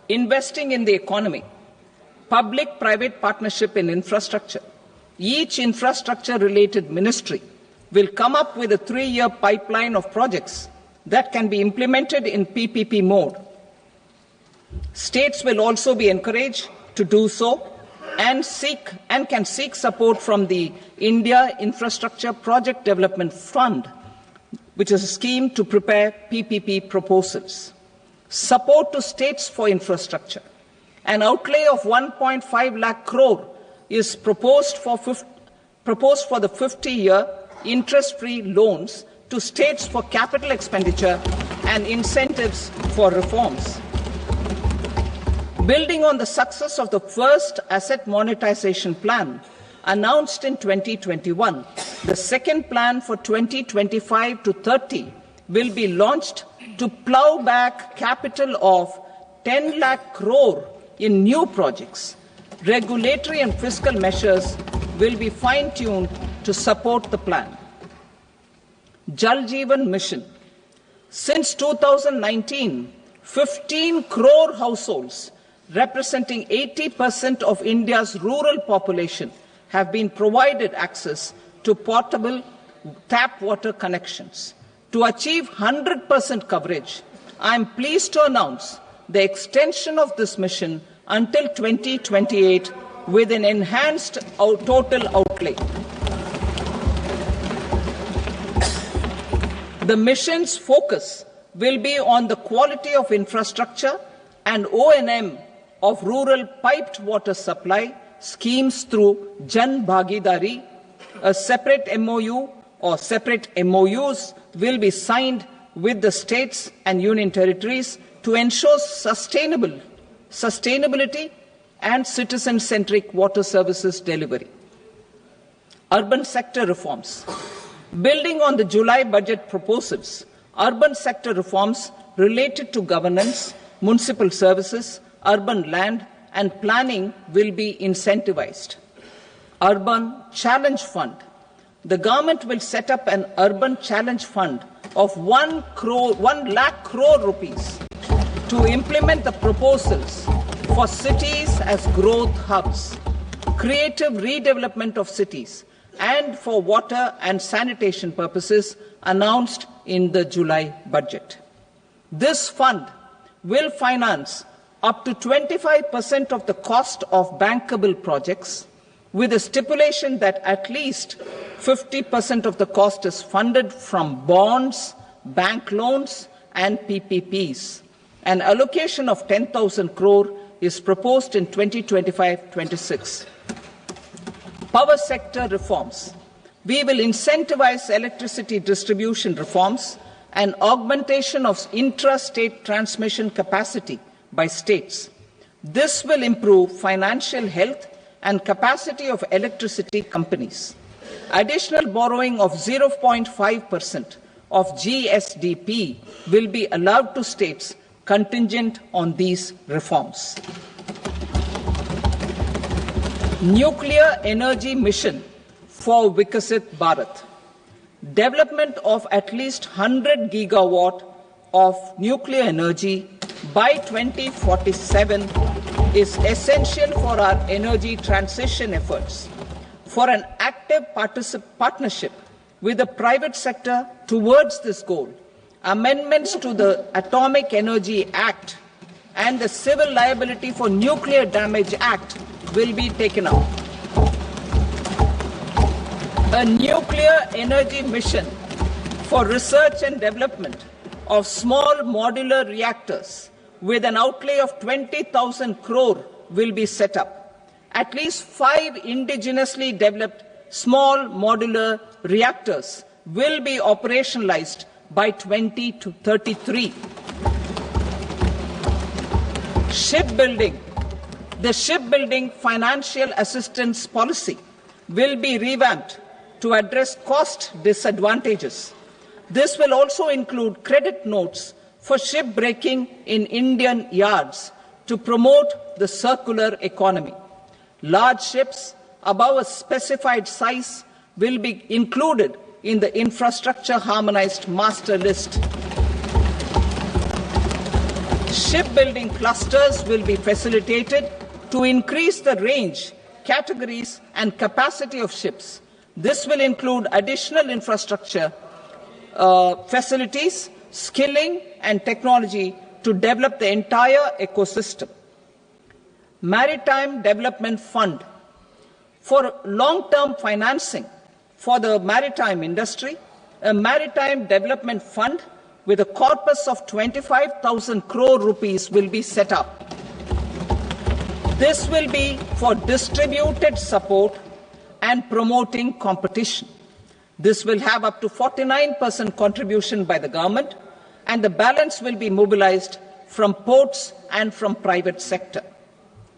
investing in the economy, public-private partnership in infrastructure. Each infrastructure-related ministry will come up with a 3-year pipeline of projects that can be implemented in PPP mode. States will also be encouraged to do so and can seek support from the India Infrastructure Project Development Fund, which is a scheme to prepare PPP proposals. Support to states for infrastructure. An outlay of 1.5 lakh crore is proposed for the 50-year interest-free loans to states for capital expenditure and incentives for reforms. Building on the success of the first asset monetization plan announced in 2021, the second plan for 2025 to 30 will be launched to plough back capital of 10 lakh crore in new projects. Regulatory and fiscal measures will be fine-tuned to support the plan. Jal Jeevan Mission. Since 2019, 15 crore households, representing 80% of India's rural population, have been provided access to portable tap water connections. To achieve 100% coverage, I am pleased to announce the extension of this mission until 2028 with an enhanced total outlay. The mission's focus will be on the quality of infrastructure and O&M of rural piped water supply schemes through Jan Bhagidari. A separate MOU or separate MOUs will be signed with the states and union territories to ensure sustainability and citizen-centric water services delivery. Urban sector reforms. Building on the July budget proposals, urban sector reforms related to governance, municipal services, urban land and planning will be incentivized. Urban Challenge Fund. The government will set up an Urban Challenge Fund of 1 lakh crore rupees to implement the proposals for cities as growth hubs, creative redevelopment of cities, and for water and sanitation purposes announced in the July budget. This fund will finance up to 25% of the cost of bankable projects, with a stipulation that at least 50% of the cost is funded from bonds, bank loans, and PPPs. An allocation of 10,000 crore is proposed in 2025-26. Power sector reforms. We will incentivize electricity distribution reforms and augmentation of intra-state transmission capacity by states. This will improve financial health and capacity of electricity companies. Additional borrowing of 0.5% of GSDP will be allowed to states contingent on these reforms. Nuclear energy mission for Vikasit Bharat. Development of at least 100 gigawatt of nuclear energy by 2047 is essential for our energy transition efforts. For an active partnership with the private sector towards this goal, amendments to the Atomic Energy Act and the Civil Liability for Nuclear Damage Act will be taken up. A nuclear energy mission for research and development of small modular reactors with an outlay of 20,000 crore will be set up. At least 5 indigenously developed small modular reactors will be operationalized by 2033. Shipbuilding. The shipbuilding financial assistance policy will be revamped to address cost disadvantages. This will also include credit notes for shipbreaking in Indian yards to promote the circular economy. Large ships above a specified size will be included in the infrastructure harmonized master list. Shipbuilding clusters will be facilitated to increase the range, categories, and capacity of ships. This will include additional infrastructure, facilities, skilling, and technology to develop the entire ecosystem. Maritime Development Fund. For long-term financing for the maritime industry, a Maritime Development Fund with a corpus of 25,000 crore rupees will be set up. This will be for distributed support and promoting competition. This will have up to 49% contribution by the government, and the balance will be mobilized from ports and from private sector.